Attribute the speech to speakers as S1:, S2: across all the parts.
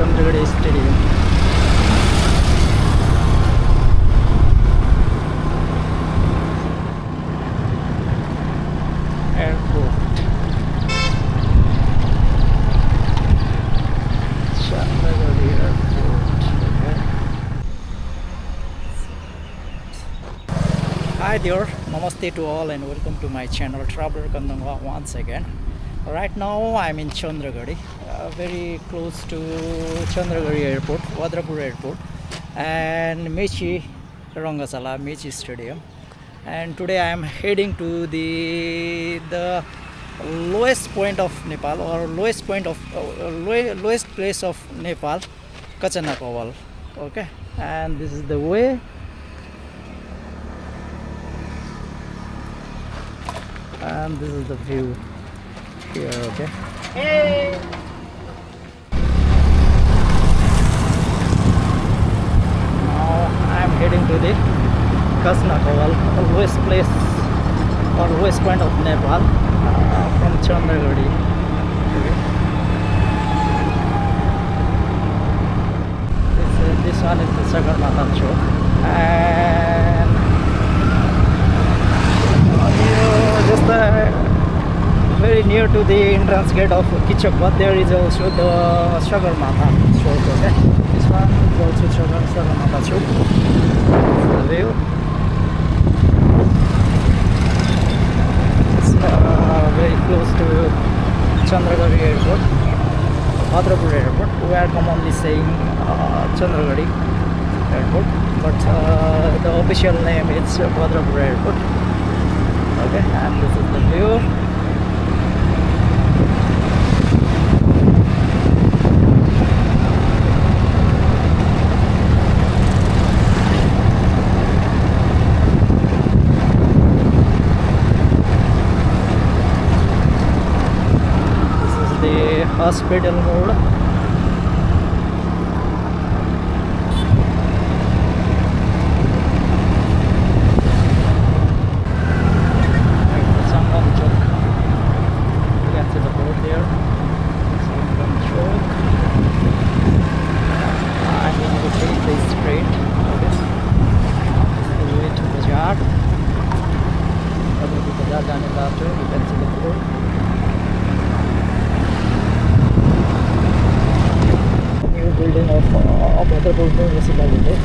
S1: Chandragadi Stadium. Airport. Chandragadi Airport. Okay. Hi there, namaste to all and welcome to my channel Traveler Kandangwa once again. Right now I'm in Chandragadi, very close to Chandragadi Airport, Vadrapur Airport, and Mechi Rangasala, Mechi Stadium. And today I am heading to the lowest point of Nepal, or lowest point of lowest place of Nepal, Kachankawal. Okay, and this is the way. And this is the view here. Okay. Hey. Now I am heading to the Kachankawal, the lowest place or lowest point of Nepal, from Chandragadi. Okay. This one is the Sagarmatha Chowk, and just very near to the entrance gate of Jhapa, there is also the Sagarmatha Chowk. Okay, this one is also Sagarmatha Chowk. The view. It's very close to Chandragadi Airport, Vadrapur Airport. We are commonly saying Chandragadi Airport, but the official name is Vadrapur Airport. Okay, and this is the view. This is the hospital mode. New building of Moto Vlogging Municipality.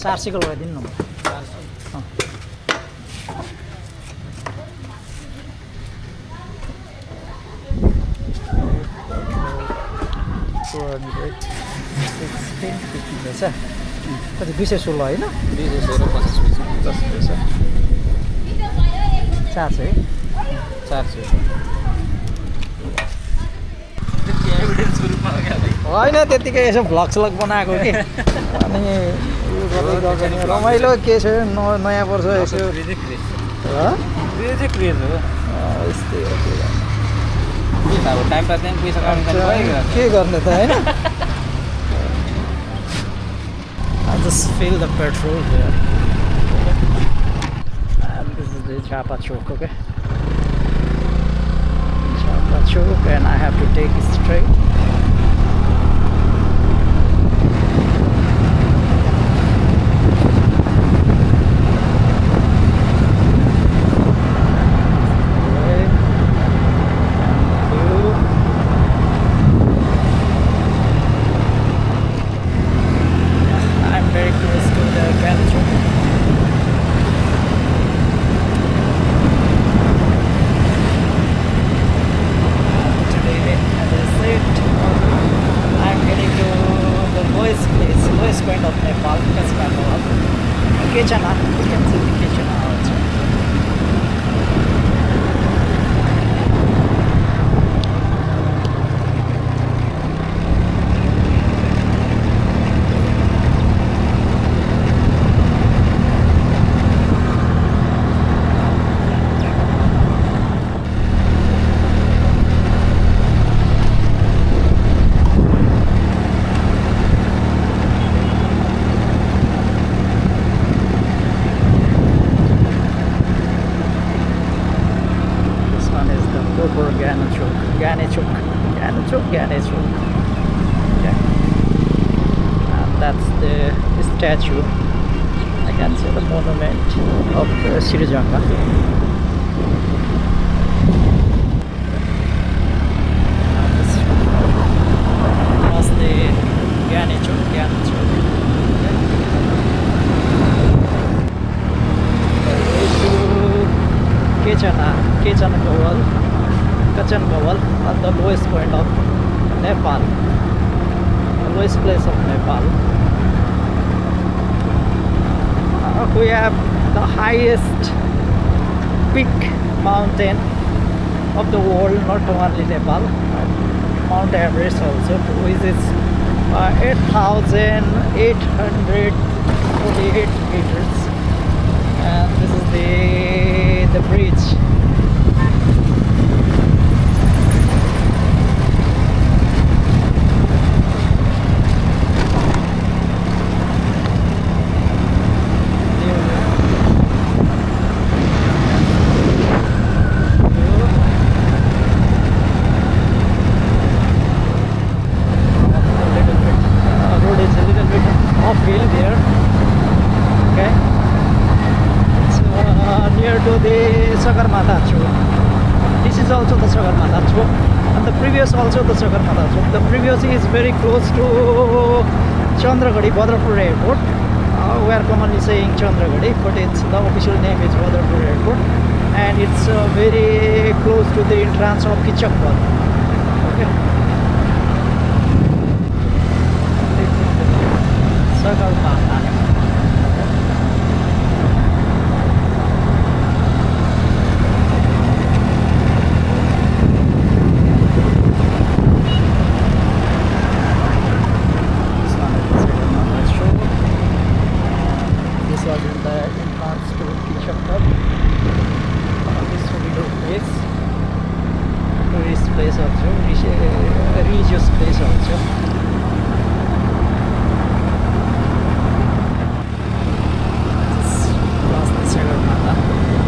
S1: चार sickle लगाइदिनु न 216 होइन 400 होइन त्यतिकै यसो vlog slug बनाएको कि अनि रमाइलो के छ नयाँ वर्ष यसो के गर्ने त होइन I just feel the petrol there. And this is the Jhapa Chowk, okay? Jhapa Chowk, and I have to take it straight. Ganesh. Okay. And that's the statue. I can see the monument of Sriranga. Was the Ganesh. Kachankawal, at the lowest point of Nepal, the lowest place of Nepal. We have the highest peak mountain of the world, not only Nepal, Mount Everest also, which is 8,848 meters, and this is the bridge. This is also the Sagarmatha Chowk, and the previous also the Sagarmatha Chowk. The previous is very close to Chandragadi, Bhadrapur Airport. We are commonly saying Chandragadi, but it's the official name is Bhadrapur Airport, and it's very close to the entrance of Kachankawal. Okay. Sagarmatha. Religious place also. This was the Sagarmatha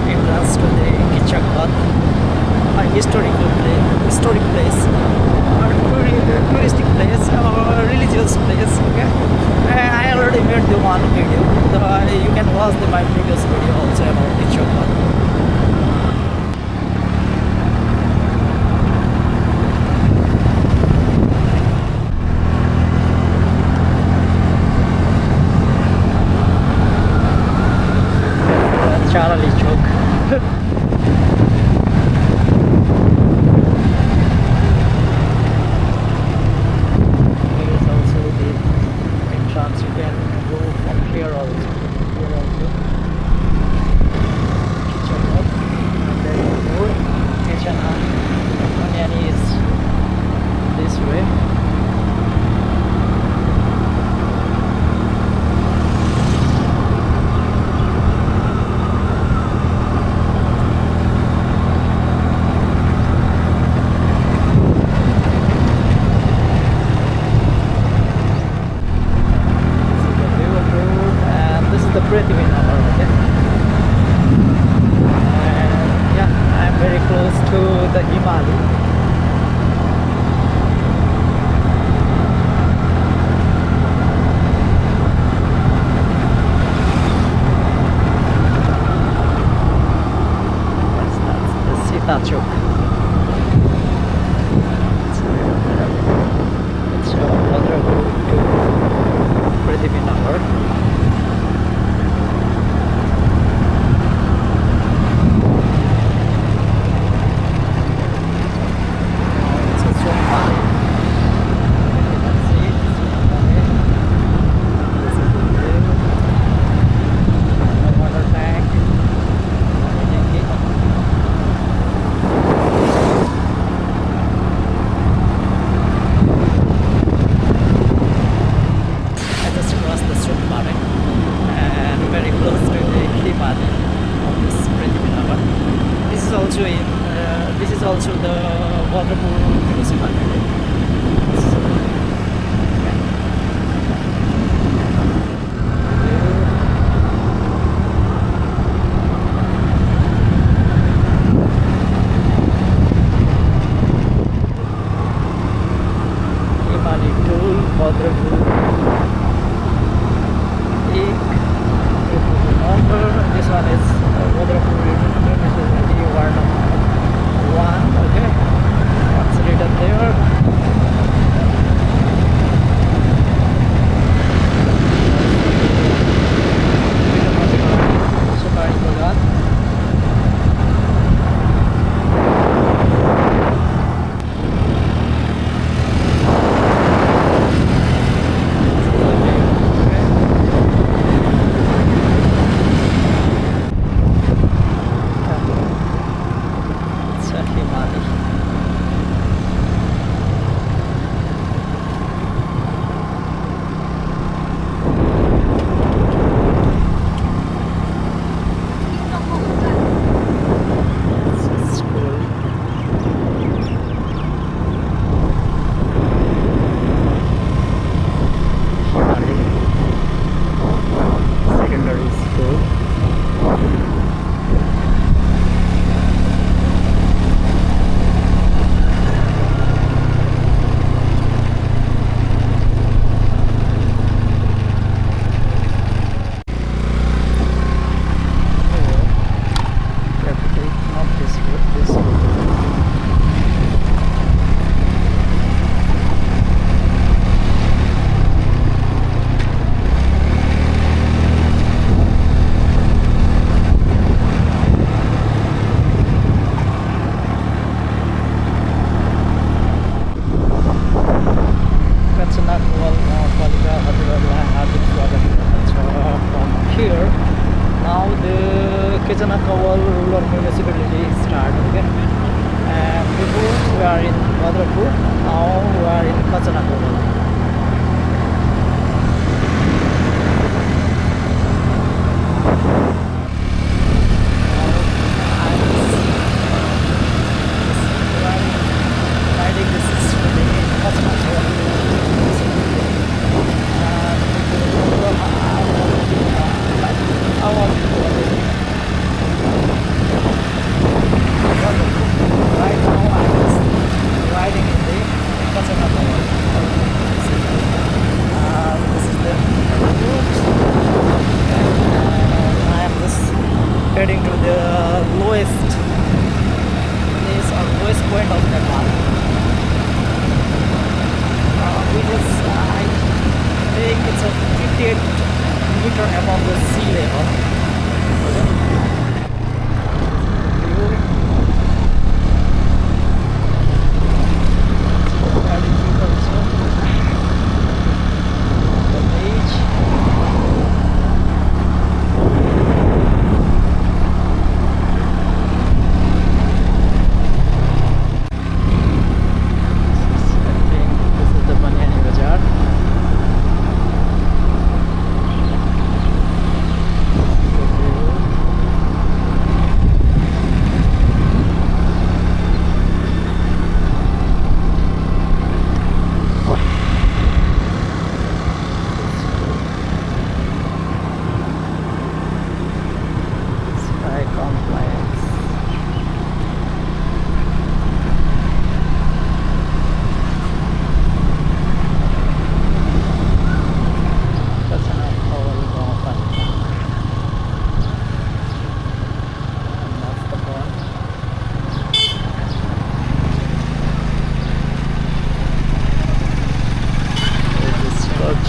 S1: entrance to the Kechana, a historic place, or touristic place, or religious place. Okay, I already made the one video. You can watch my previous video also about Kechana. Charlie Chowk. Here is also the entrance. You can go from here also. Kechana, and there is more. Kechana. Kanyani is this way. Pretty okay? And yeah, I'm very close to the Himalaya. That's the Sita Chowk. It's another road to Prithivinagar.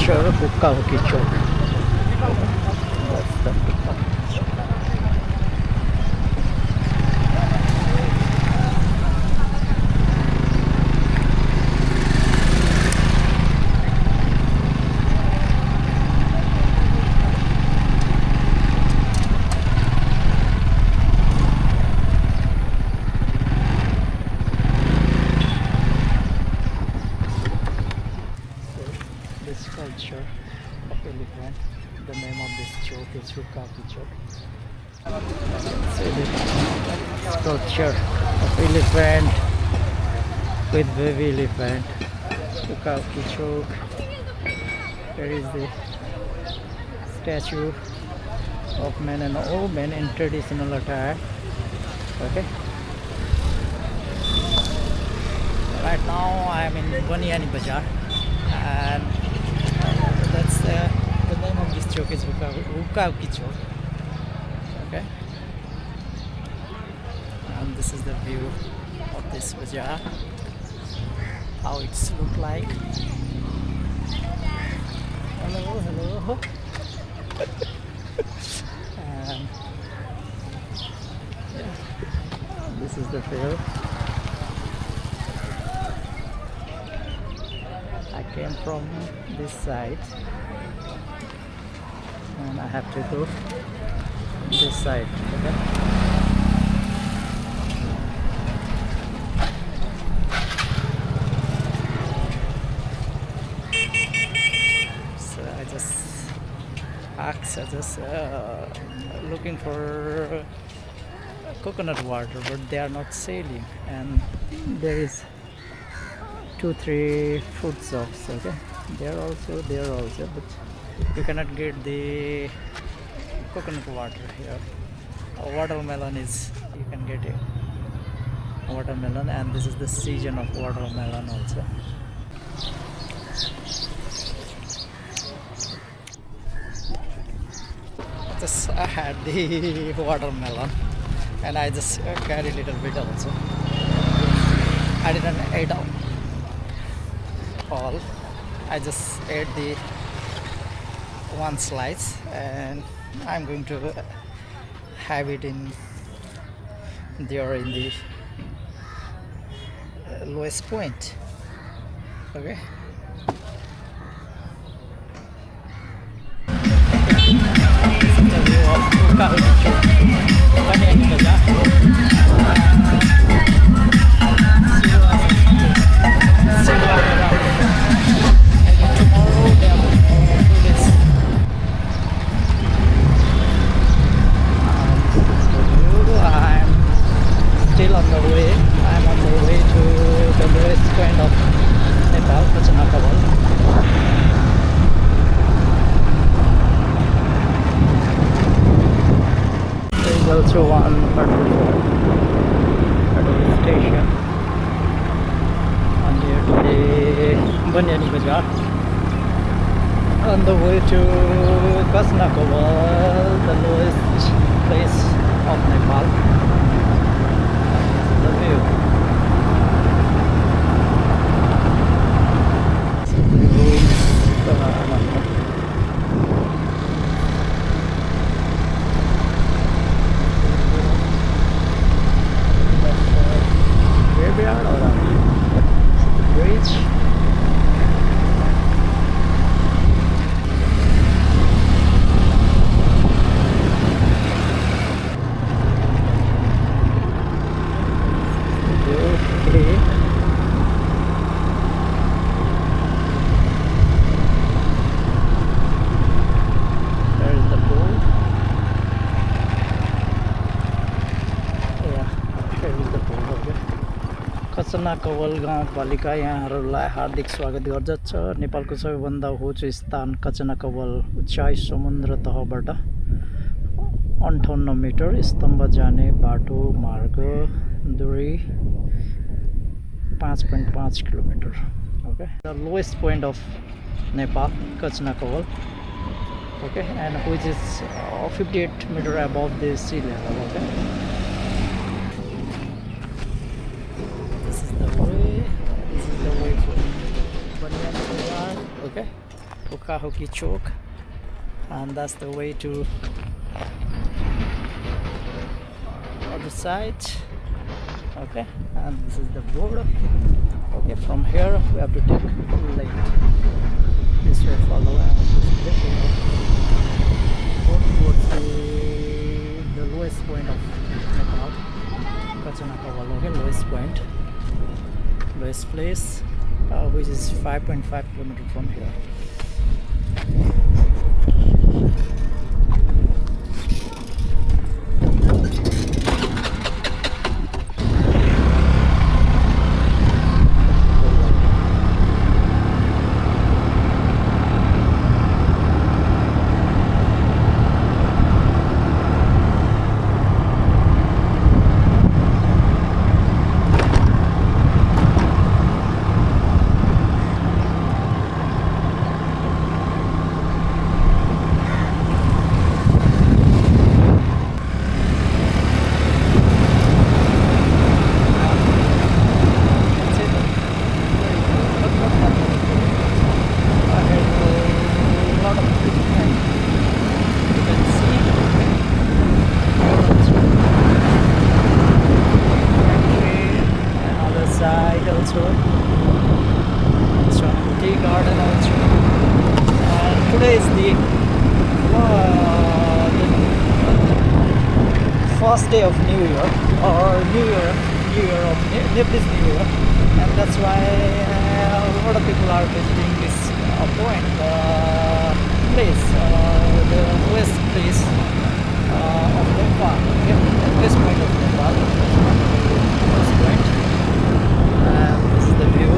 S1: culture, Hukka Hukki Chowk. That's the Hukka Hukki Chowk. This culture of elephant, the name of this chowk is Hukka Hukki Chowk. See the sculpture of elephant with baby elephant. Hukka Hukki Chowk. Here is the statue of men and women in traditional attire. Okay. Right now I am in Baniani Bazaar, and that's the name of this chowk is Hukka Hukki Chowk. Okay. And this is the view of this bazaar, how it's look like. Hello, hello. And yeah, this is the fair. I came from this side and I have to go this side. Okay? So I just looking for coconut water, but they are not selling, and there is 2-3 food shops. Okay, there also, but you cannot get the coconut water here. Watermelon is, you can get it, watermelon, and this is the season of watermelon also. I had the watermelon and I just carried a little bit also. I didn't eat all. I just ate the one slice, and I'm going to have it in there in the lowest point. Okay. I'm on the way to the lowest point of Nepal, Kachankawal. There is also one patrol station near to the Baniani Bazaar. On the way to Kachankawal, the lowest place of Nepal. The view. Graveyard or a bridge. कचनाकवल गाउँपालिका यहाँहरूलाई हार्दिक स्वागत गर्दछ। नेपालको सबैभन्दा होचो स्थान कचनाकवल उचाइ समुद्र तहबाट 58 metre, स्तम्भ जाने बाटो मार्ग दूरी 5.5 kilometre. Okay, the lowest point of Nepal, Kachankawal. Okay, and which is 58 meter above the sea level. Okay. This is the way from Baniani Bazaar. Okay, Hoki Chowk, and that's the way to other side. Okay, and this is the border. Okay, from here we have to take left. This way follow and go towards the lowest point of Nepal, Kachankawal. Okay, lowest place, which is 5.5 kilometers from here. Today is the first day of New Year, or New Year of Nepalese New Year, and that's why a lot of people are visiting this place, the west place of Nepal, west point of Nepal, west point, and this is the view.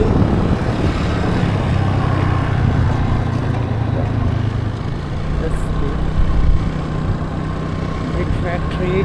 S1: Factory.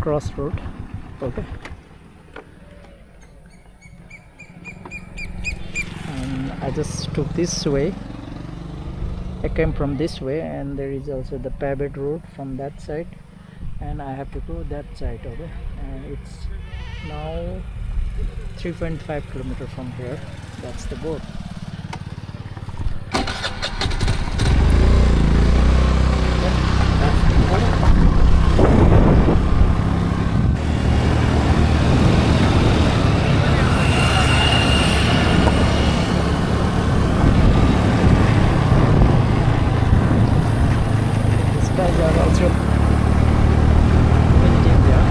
S1: crossroad. Okay, and I just took this way. I came from this way, and there is also the paved road from that side, and I have to go that side. Okay, and it's now 3.5 kilometer from here. That's the board. These guys are also visiting there.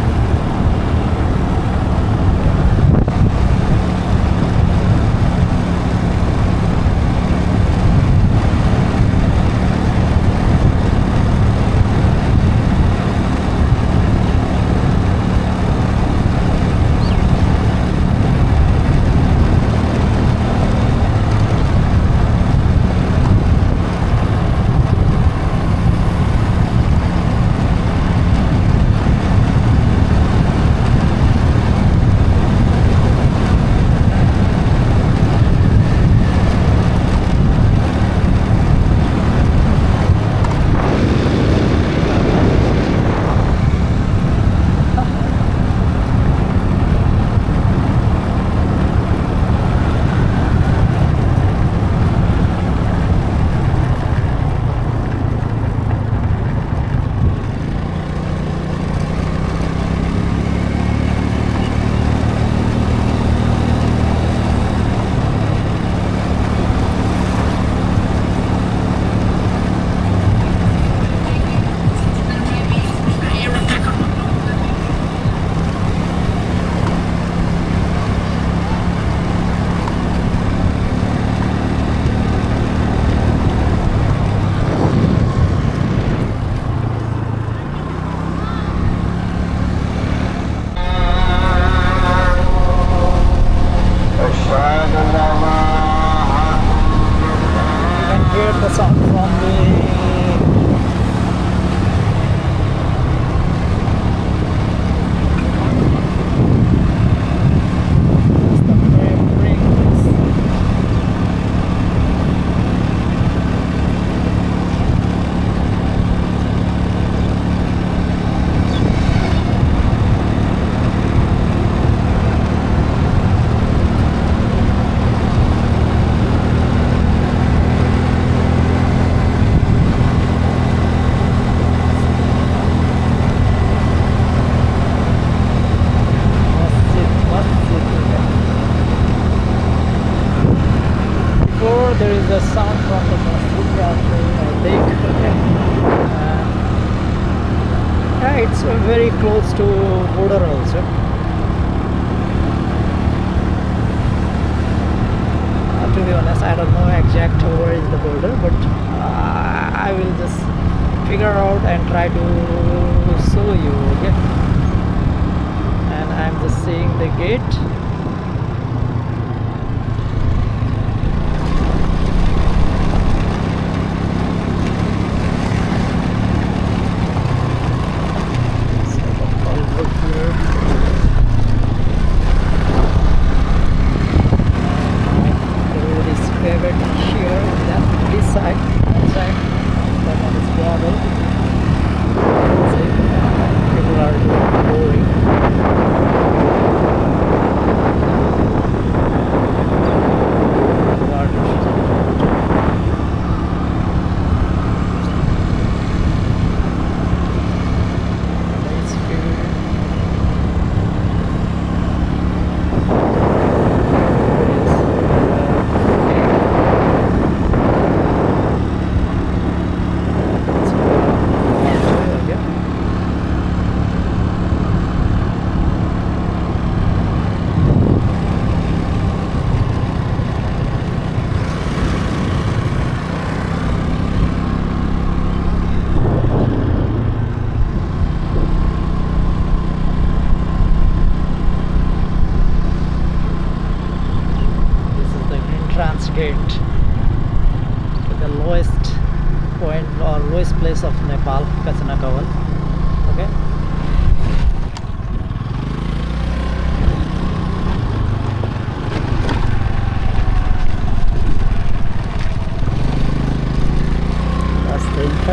S1: You can hear the sound from the rings. Before there is a sound from the masjid after a lake. Okay. Yeah, it's very close to border also. To be honest, I don't know exact where is the border, but I will just figure out and try to show you. Okay, and I'm just seeing the gate. Gate to the lowest point or lowest place of Nepal, Kachankawal. Okay,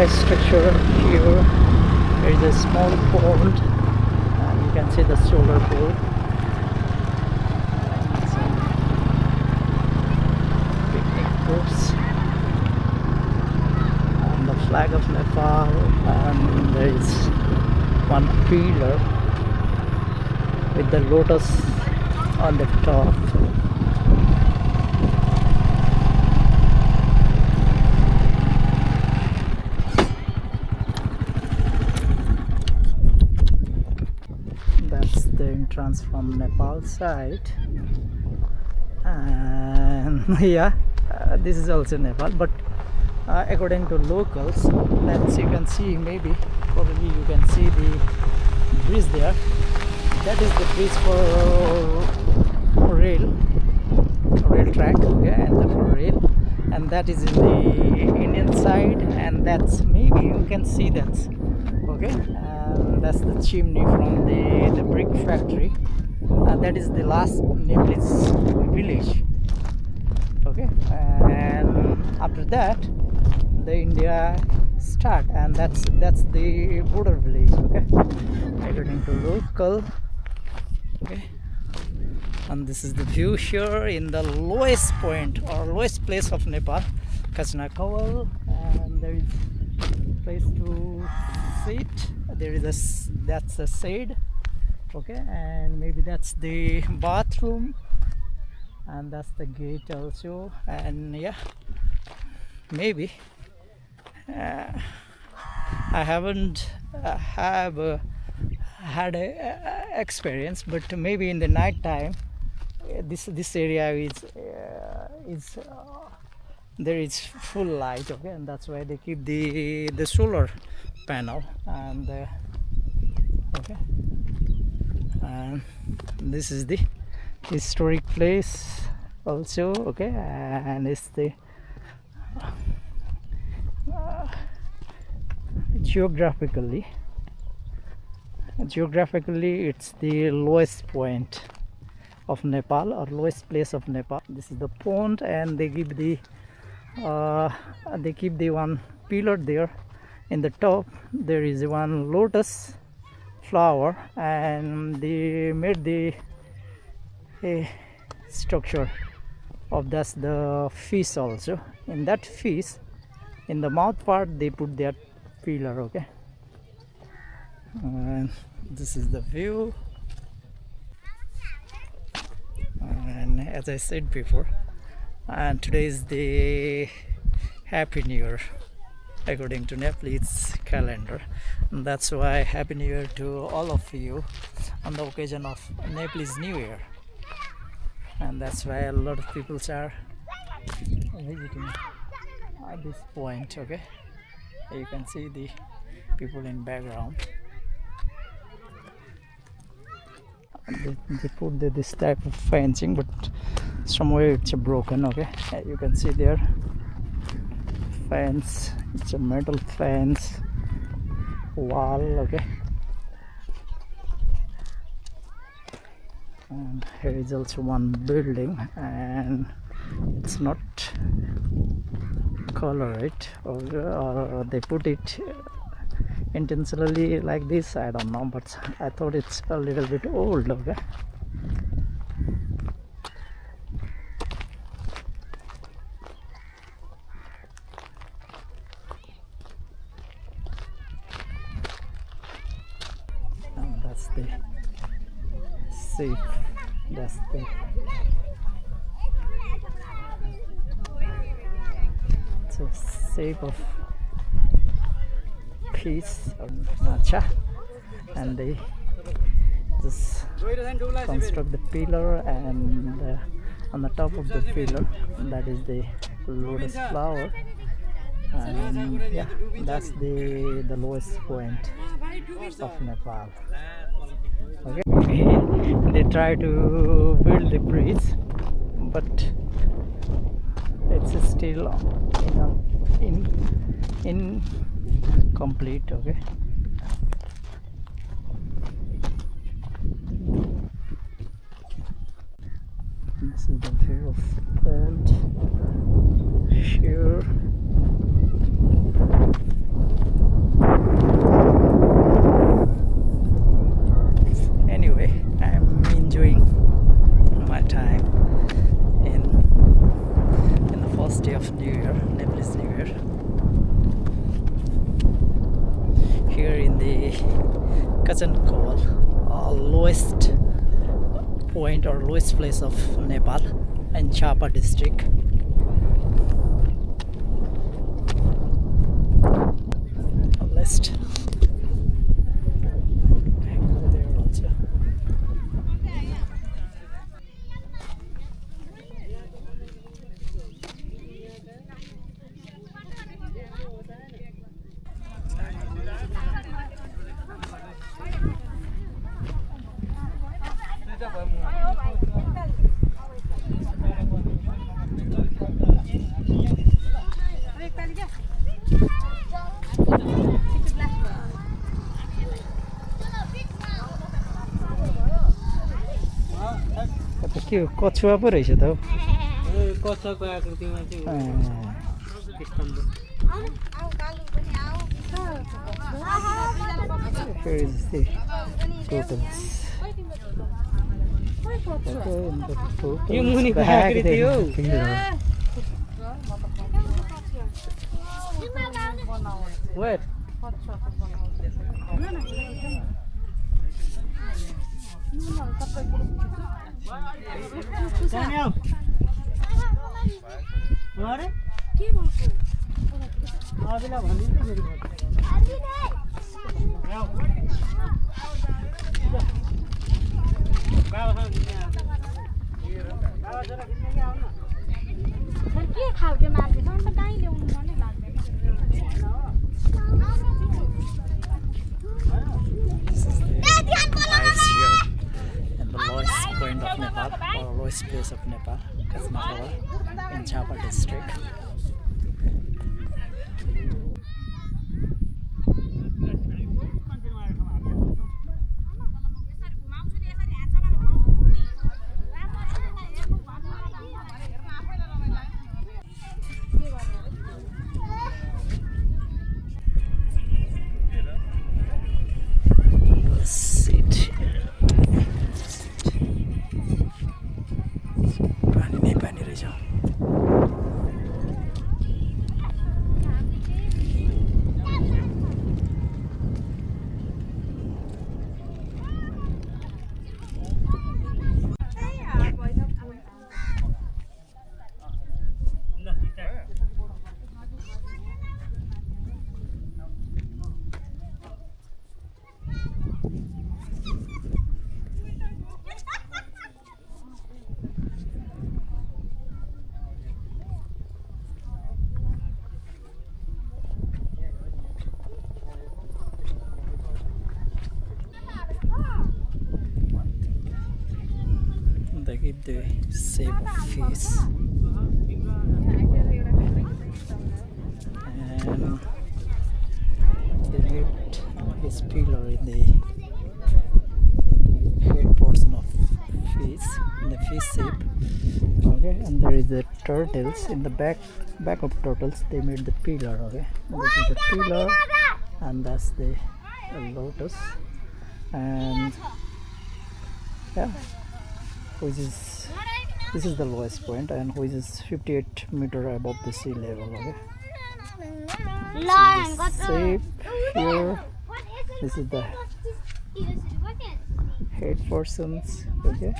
S1: infrastructure here. There is a small pond, and you can see the solar pole. And some picnic groups, and the flag of Nepal, and there is one pillar with the lotus on the top. That's the entrance from Nepal side, and yeah, this is also Nepal, but according to locals, that you can see, maybe probably you can see the bridge there. That is the bridge for rail track, okay, and for rail, and that is in the Indian side, and that's, maybe you can see that, okay, and that's the chimney from the brick factory. That is the last Nepalese village, okay, and after that the India start, and that's the border village, okay, according to local, okay. And this is the view here in the lowest point or lowest place of Nepal, Kachankawal, and there is place to sit. There is that's a shade, okay, and maybe that's the bathroom, and that's the gate also. And yeah, maybe I haven't had a experience, but maybe in the night time this area is there is full light, okay, and that's why they keep the solar panel, and okay, and this is the historic place also, okay, and it's the geographically it's the lowest point of Nepal, or lowest place of Nepal. This is the pond, and they give the they keep the one pillar there. In the top there is one lotus flower, and they made the structure of that's the fish also. In that fish, in the mouth part, they put that pillar, okay. And this is the view, and as I said before, and today is the Happy New Year according to Nepalese calendar, and that's why Happy New Year to all of you on the occasion of Nepalese New Year. And that's why a lot of people are visiting at this point, okay. You can see the people in background. They put this type of fencing, but somewhere it's broken, okay. You can see there fence, it's a metal fence wall, okay. And here is also one building, and it's not colored, or they put it intentionally like this, I don't know, but I thought it's a little bit old, okay. And that's the safe, that's the it's a shape of peace or matcha, and they just construct the pillar, and on the top of the pillar that is the lotus flower, and yeah, that's the lowest point of Nepal, okay. They try to build the bridge, but it's still incomplete, okay. This is the view of pond here. point or lowest place of Nepal in Jhapa district. Let's go there also. के हो कछुवा पो रहेछ त हौ
S2: कछाको आकृतिमा चाहिँ
S1: Here is the totals.
S2: यो मुनिको आकृति हो Where? Daniel. अरे के भएको अबेला भन्दिन त फेरि
S3: के खाउटे मार्दै छ अन्त कहीँ ल्याउनु पनि लाग्दैन
S1: And the lowest point of Nepal, or lowest place of Nepal, Kachankawal in Jhapa district. They give the shape of fish, and they made this pillar in the head portion of fish, in the fish shape. Okay, and there is the turtles in the back of turtles. They made the pillar. Okay, this is the pillar, and that's the lotus, and yeah. This is the lowest point, and which is 58 meter above the sea level. Okay, so shape here. This is the head portions. Okay,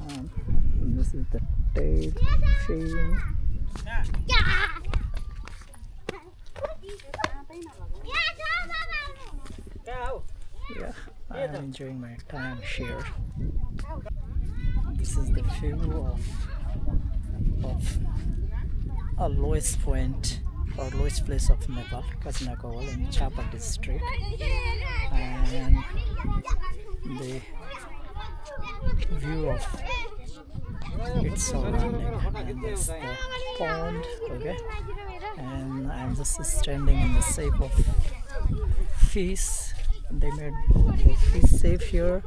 S1: and this is the tail fin. Yeah, I am enjoying my time here. This is the view of a lowest point or lowest place of Nepal, Kachankawal in Jhapa district, and the view of its surrounding, and that's the pond. Okay, and I'm just standing in the shape of fish. They made the fish safe here.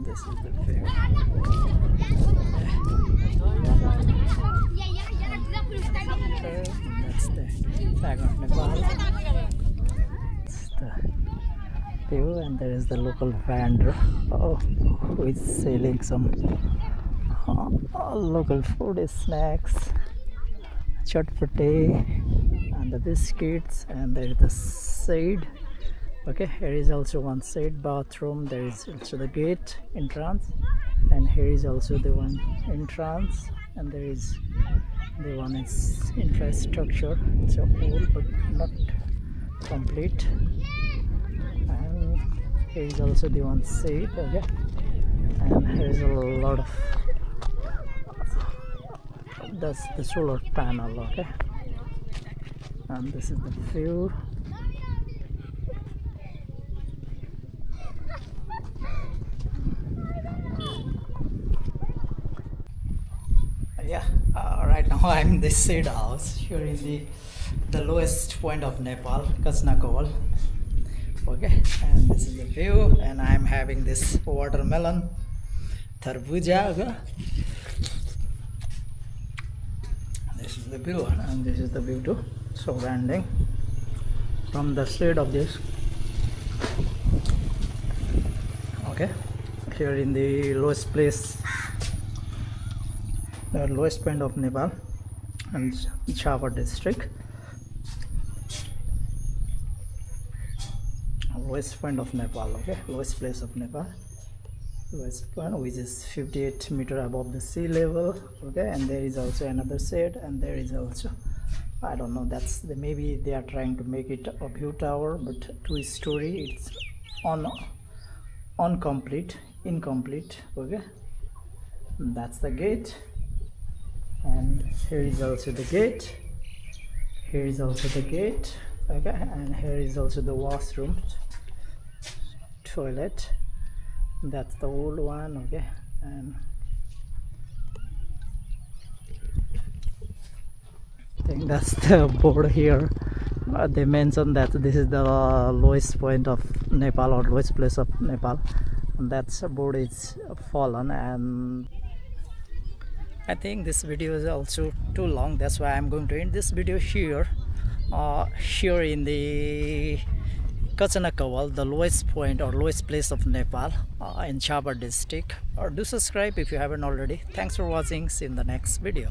S1: This is the fair. That's the flag of Nepal. That's the view, and there is the local vendor who is selling some local food, snacks, chatpate, and the biscuits, and there is the shade Okay, here is also one side bathroom. There is also the gate entrance, and here is also the one entrance, and there is the one is infrastructure. It's a old but not complete. And here is also the one side. Okay, and here is a lot of that's the solar panel. Okay, and this is the view. Yeah, right now I'm in this shade house. Here is the lowest point of Nepal, Kachankawal. Okay, and this is the view, and I'm having this watermelon, tarbuja. Okay? This is the view, and this is the view too. Surrounding from the shade of this. Okay, here in the lowest place, the lowest point of Nepal, and Jhapa district. Lowest point of Nepal. Okay, lowest place of Nepal. Lowest point, which is 58 meter above the sea level. Okay, and there is also another shade, and there is also, I don't know, that's the, maybe they are trying to make it a view tower, but two-story. It's incomplete. Okay, and that's the gate, and here is also the gate. Here is also the gate. Okay, and here is also the washroom, toilet. That's the old one. Okay, and I think that's the board here. They mentioned that this is the lowest point of Nepal, or lowest place of Nepal, and that's board is fallen. And I think this video is also too long, that's why I'm going to end this video here. Here in the Kachankawal, the lowest point or lowest place of Nepal, in Jhapa district. Or do subscribe if you haven't already. Thanks for watching. See you in the next video.